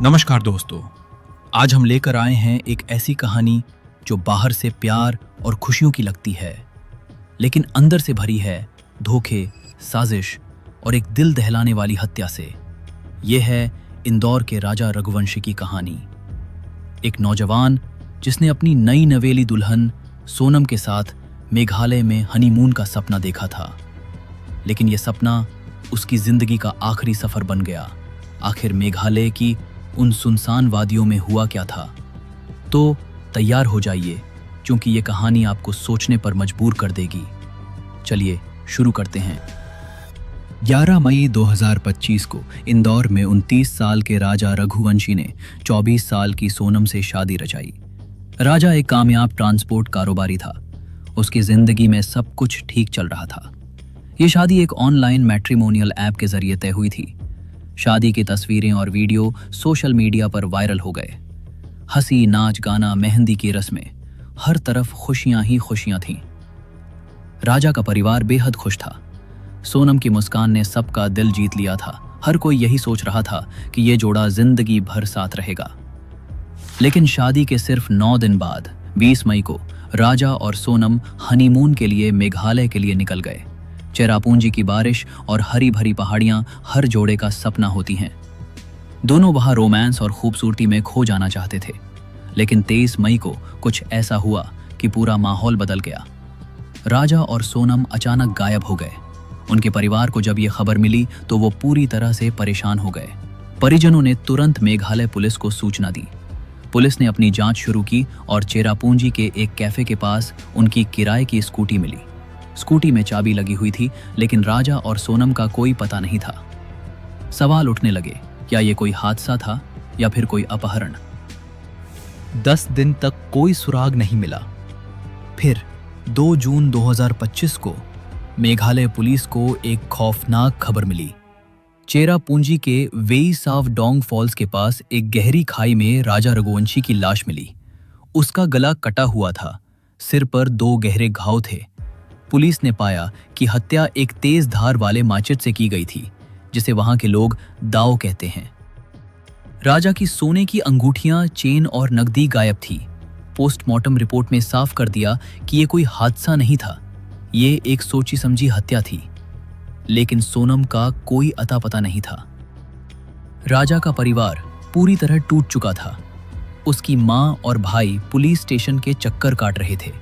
नमस्कार दोस्तों, आज हम लेकर आए हैं एक ऐसी कहानी जो बाहर से प्यार और खुशियों की लगती है, लेकिन अंदर से भरी है धोखे, साजिश और एक दिल दहलाने वाली हत्या से। यह है इंदौर के राजा रघुवंशी की कहानी। एक नौजवान जिसने अपनी नई नवेली दुल्हन सोनम के साथ मेघालय में हनीमून का सपना देखा था, लेकिन यह सपना उसकी जिंदगी का आखिरी सफर बन गया। आखिर मेघालय की उन सुनसान वादियों में हुआ क्या था? तो तैयार हो जाइए, क्योंकि ये कहानी आपको सोचने पर मजबूर कर देगी। चलिए शुरू करते हैं। 11 मई 2025 को इंदौर में 29 साल के राजा रघुवंशी ने 24 साल की सोनम से शादी रचाई। राजा एक कामयाब ट्रांसपोर्ट कारोबारी था। उसकी जिंदगी में सब कुछ ठीक चल रहा था। ये शादी एक ऑनलाइन मैट्रिमोनियल ऐप के जरिए तय हुई थी। शादी की तस्वीरें और वीडियो सोशल मीडिया पर वायरल हो गए। हंसी, नाच, गाना, मेहंदी की रस्में, हर तरफ खुशियां ही खुशियां थीं। राजा का परिवार बेहद खुश था। सोनम की मुस्कान ने सबका दिल जीत लिया था। हर कोई यही सोच रहा था कि ये जोड़ा जिंदगी भर साथ रहेगा। लेकिन शादी के सिर्फ 9 दिन बाद 20 मई को राजा और सोनम हनीमून के लिए मेघालय के लिए निकल गए। चेरापूंजी की बारिश और हरी भरी पहाड़ियां हर जोड़े का सपना होती हैं। दोनों वहां रोमांस और खूबसूरती में खो जाना चाहते थे। लेकिन 23 मई को कुछ ऐसा हुआ कि पूरा माहौल बदल गया। राजा और सोनम अचानक गायब हो गए। उनके परिवार को जब यह खबर मिली तो वो पूरी तरह से परेशान हो गए। परिजनों ने तुरंत मेघालय पुलिस को सूचना दी। पुलिस ने अपनी जांच शुरू की और चेरापूंजी के एक कैफे के पास उनकी किराए की स्कूटी मिली। स्कूटी में चाबी लगी हुई थी, लेकिन राजा और सोनम का कोई पता नहीं था। सवाल उठने लगे, क्या ये कोई हादसा था या फिर कोई अपहरण? 10 दिन तक कोई सुराग नहीं मिला। फिर 2 जून 2025 को मेघालय पुलिस को एक खौफनाक खबर मिली। चेरापूंजी के वेई साव डोंग फॉल्स के पास एक गहरी खाई में राजा रघुवंशी की लाश मिली। उसका गला कटा हुआ था, सिर पर 2 गहरे घाव थे। पुलिस ने पाया कि हत्या एक तेज धार वाले माचिट से की गई थी, जिसे वहां के लोग दाव कहते हैं। राजा की सोने की अंगूठियां, चेन और नकदी गायब थी। पोस्टमार्टम रिपोर्ट में साफ कर दिया कि ये कोई हादसा नहीं था, ये एक सोची समझी हत्या थी। लेकिन सोनम का कोई अता पता नहीं था। राजा का परिवार पूरी तरह टूट चुका था। उसकी मां और भाई पुलिस स्टेशन के चक्कर काट रहे थे।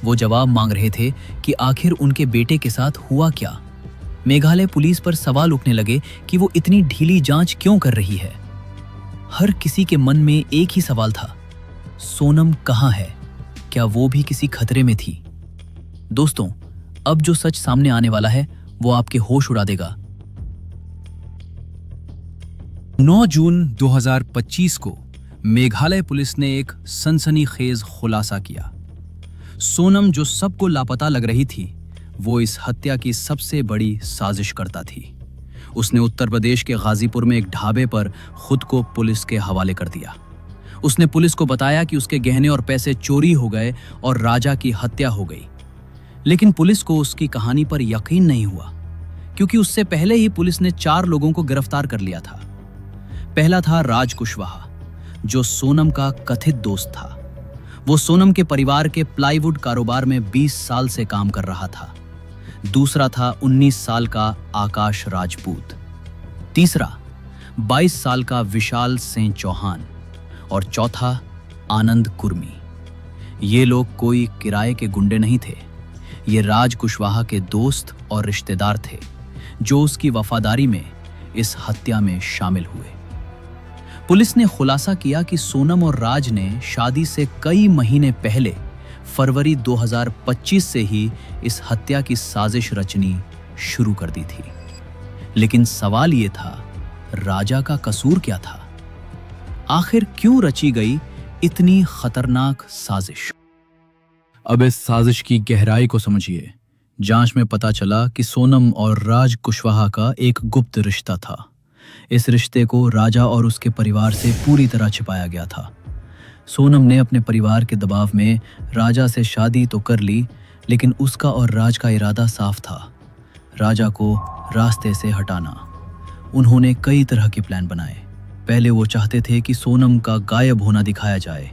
वो जवाब मांग रहे थे कि आखिर उनके बेटे के साथ हुआ क्या। मेघालय पुलिस पर सवाल उठने लगे कि वो इतनी ढीली जांच क्यों कर रही है। हर किसी के मन में एक ही सवाल था, सोनम कहाँ है? क्या वो भी किसी खतरे में थी? दोस्तों, अब जो सच सामने आने वाला है वो आपके होश उड़ा देगा। 9 जून 2025 को मेघालय पुलिस ने एक सनसनीखेज खुलासा किया। सोनम, जो सबको लापता लग रही थी, वो इस हत्या की सबसे बड़ी साजिशकर्ता थी। उसने उत्तर प्रदेश के गाजीपुर में एक ढाबे पर खुद को पुलिस के हवाले कर दिया। उसने पुलिस को बताया कि उसके गहने और पैसे चोरी हो गए और राजा की हत्या हो गई। लेकिन पुलिस को उसकी कहानी पर यकीन नहीं हुआ, क्योंकि उससे पहले ही पुलिस ने 4 लोगों को गिरफ्तार कर लिया था। पहला था राज कुशवाहा, जो सोनम का कथित दोस्त था। वो सोनम के परिवार के प्लाईवुड कारोबार में 20 साल से काम कर रहा था। दूसरा था 19 साल का आकाश राजपूत। तीसरा 22 साल का विशाल सिंह चौहान और चौथा आनंद कुर्मी। ये लोग कोई किराए के गुंडे नहीं थे। ये राज कुशवाहा के दोस्त और रिश्तेदार थे, जो उसकी वफादारी में इस हत्या में शामिल हुए। पुलिस ने खुलासा किया कि सोनम और राज ने शादी से कई महीने पहले फरवरी 2025 से ही इस हत्या की साजिश रचनी शुरू कर दी थी। लेकिन सवाल ये था, राजा का कसूर क्या था? आखिर क्यों रची गई इतनी खतरनाक साजिश? अब इस साजिश की गहराई को समझिए। जांच में पता चला कि सोनम और राज कुशवाहा का एक गुप्त रिश्ता था। इस रिश्ते को राजा और उसके परिवार से पूरी तरह छिपाया गया था। सोनम ने अपने परिवार के दबाव में राजा से शादी तो कर ली, लेकिन उसका और राज का इरादा साफ था, राजा को रास्ते से हटाना। उन्होंने कई तरह के प्लान बनाए, पहले वो चाहते थे कि सोनम का गायब होना दिखाया जाए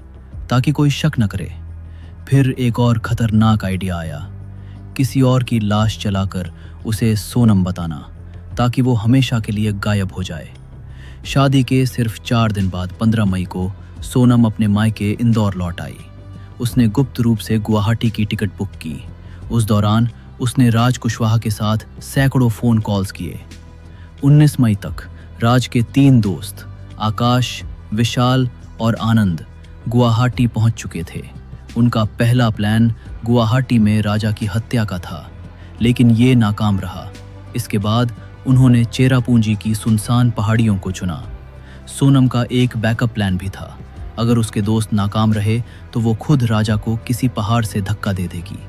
ताकि कोई शक न करे। फिर एक और खतरनाक आइडिया आया, किसी और की लाश जलाकर उसे सोनम बताना ताकि वो हमेशा के लिए गायब हो जाए। शादी के सिर्फ 4 दिन बाद 15 मई को सोनम अपने मायके इंदौर लौट आई। उसने गुप्त रूप से गुवाहाटी की टिकट बुक की। उस दौरान उसने राज कुशवाहा के साथ सैकड़ों फ़ोन कॉल्स किए। 19 मई तक राज के 3 दोस्त आकाश, विशाल और आनंद गुवाहाटी पहुंच चुके थे। उनका पहला प्लान गुवाहाटी में राजा की हत्या का था, लेकिन ये नाकाम रहा। इसके बाद उन्होंने चेरापूंजी की सुनसान पहाड़ियों को चुना। सोनम का एक बैकअप प्लान भी था। अगर उसके दोस्त नाकाम रहे तो वो खुद राजा को किसी पहाड़ से धक्का दे देगी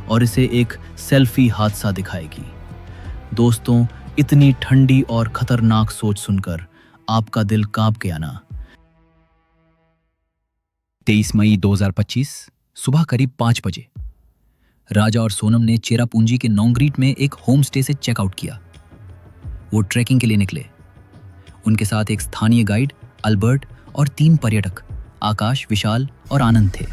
और इसे एक सेल्फी हादसा दिखाएगी। दोस्तों, इतनी ठंडी और खतरनाक सोच सुनकर आपका दिल कांप गया ना? 23 मई 2025 सुबह करीब 5 बजे राजा और सोनम ने चेरापूंजी के नौंगरीट में एक होम स्टे से चेकआउट किया। वो ट्रैकिंग के लिए निकले। उनके साथ एक स्थानीय गाइड अल्बर्ट और 3 पर्यटक आकाश, विशाल और आनंद थे।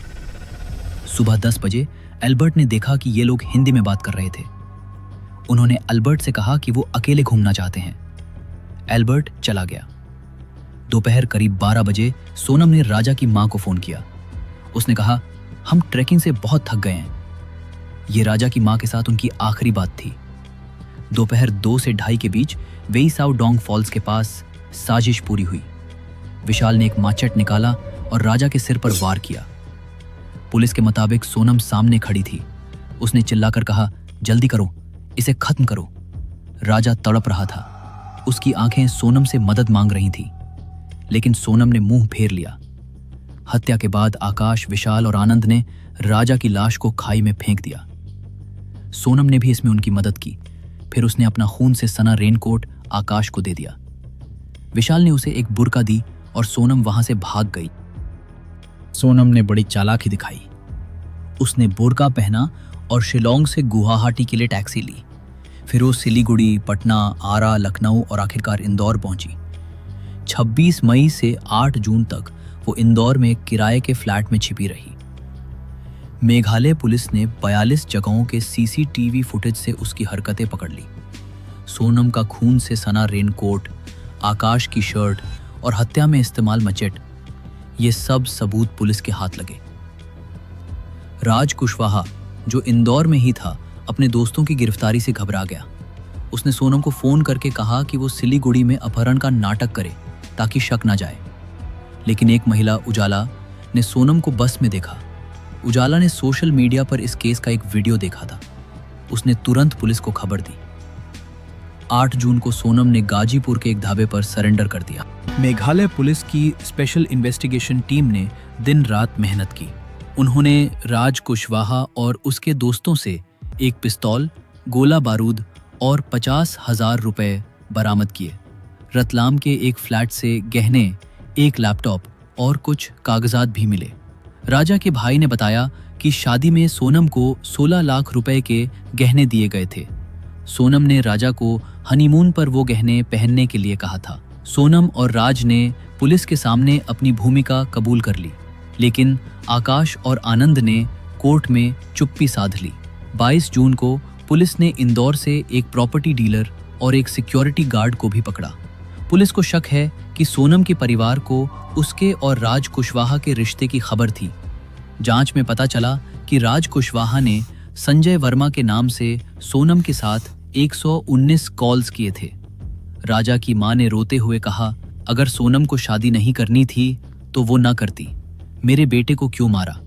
सुबह 10 बजे अल्बर्ट ने देखा कि ये लोग हिंदी में बात कर रहे थे। उन्होंने अल्बर्ट से कहा कि वो अकेले घूमना चाहते हैं। अल्बर्ट चला गया। दोपहर करीब 12 बजे सोनम ने राजा की मां को फोन किया। उसने कहा, हम ट्रैकिंग से बहुत थक गए हैं। ये राजा की मां के साथ उनकी आखिरी बात थी। दोपहर 2 से 2:30 के बीच वेईसाओ डोंग फॉल्स के पास साजिश पूरी हुई। विशाल ने एक माचट निकाला और राजा के सिर पर वार किया। पुलिस के मुताबिक सोनम सामने खड़ी थी। उसने चिल्लाकर कहा, जल्दी करो, इसे खत्म करो। राजा तड़प रहा था। उसकी आंखें सोनम से मदद मांग रही थीं, लेकिन सोनम ने मुंह फेर लिया। हत्या के बाद आकाश, विशाल और आनंद ने राजा की लाश को खाई में फेंक दिया। सोनम ने भी इसमें उनकी मदद की। फिर उसने अपना खून से सना रेनकोट आकाश को दे दिया। विशाल ने उसे एक बुर्का दी और सोनम वहां से भाग गई। सोनम ने बड़ी चालाकी दिखाई। उसने बुर्का पहना और शिलोंग से गुवाहाटी के लिए टैक्सी ली। फिर वो सिलीगुड़ी, पटना, आरा, लखनऊ और आखिरकार इंदौर पहुंची। 26 मई से 8 जून तक वो इंदौर में एक किराए के फ्लैट में छिपी रही। मेघालय पुलिस ने 42 जगहों के सीसीटीवी फुटेज से उसकी हरकतें पकड़ ली। सोनम का खून से सना रेनकोट, आकाश की शर्ट और हत्या में इस्तेमाल मचेट, ये सब सबूत पुलिस के हाथ लगे। राज कुशवाहा, जो इंदौर में ही था, अपने दोस्तों की गिरफ्तारी से घबरा गया। उसने सोनम को फोन करके कहा कि वो सिलीगुड़ी में अपहरण का नाटक करे ताकि शक न जाए। लेकिन एक महिला उजाला ने सोनम को बस में देखा। उजाला ने सोशल मीडिया पर इस केस का एक वीडियो देखा था। उसने तुरंत पुलिस को खबर दी। 8 जून को सोनम ने गाजीपुर के एक ढाबे पर सरेंडर कर दिया। मेघालय पुलिस की स्पेशल इन्वेस्टिगेशन टीम ने दिन रात मेहनत की। उन्होंने राज कुशवाहा और उसके दोस्तों से एक पिस्तौल, गोला बारूद और 50,000 रुपए बरामद किए। रतलाम के एक फ्लैट से गहने, एक लैपटॉप और कुछ कागजात भी मिले। राजा के भाई ने बताया कि शादी में सोनम को 16 लाख रुपए के गहने दिए गए थे। सोनम ने राजा को हनीमून पर वो गहने पहनने के लिए कहा था। सोनम और राज ने पुलिस के सामने अपनी भूमिका कबूल कर ली, लेकिन आकाश और आनंद ने कोर्ट में चुप्पी साध ली। 22 जून को पुलिस ने इंदौर से एक प्रॉपर्टी डीलर और एक सिक्योरिटी गार्ड को भी पकड़ा। पुलिस को शक है कि सोनम के परिवार को उसके और राज कुशवाहा के रिश्ते की खबर थी। जांच में पता चला कि राज कुशवाहा ने संजय वर्मा के नाम से सोनम के साथ 119 कॉल्स किए थे। राजा की मां ने रोते हुए कहा, अगर सोनम को शादी नहीं करनी थी तो वो ना करती। मेरे बेटे को क्यों मारा?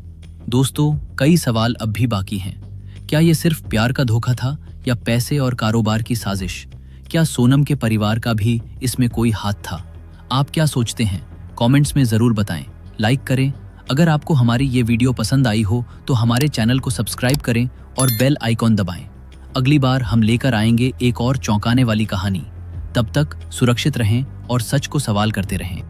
दोस्तों, कई सवाल अब भी बाकी हैं। क्या ये सिर्फ प्यार का धोखा था या पैसे और कारोबार की साजिश? क्या सोनम के परिवार का भी इसमें कोई हाथ था? आप क्या सोचते हैं? कमेंट्स में ज़रूर बताएं। लाइक करें। अगर आपको हमारी ये वीडियो पसंद आई हो तो हमारे चैनल को सब्सक्राइब करें और बेल आइकॉन दबाएं। अगली बार हम लेकर आएंगे एक और चौंकाने वाली कहानी। तब तक सुरक्षित रहें और सच को सवाल करते रहें।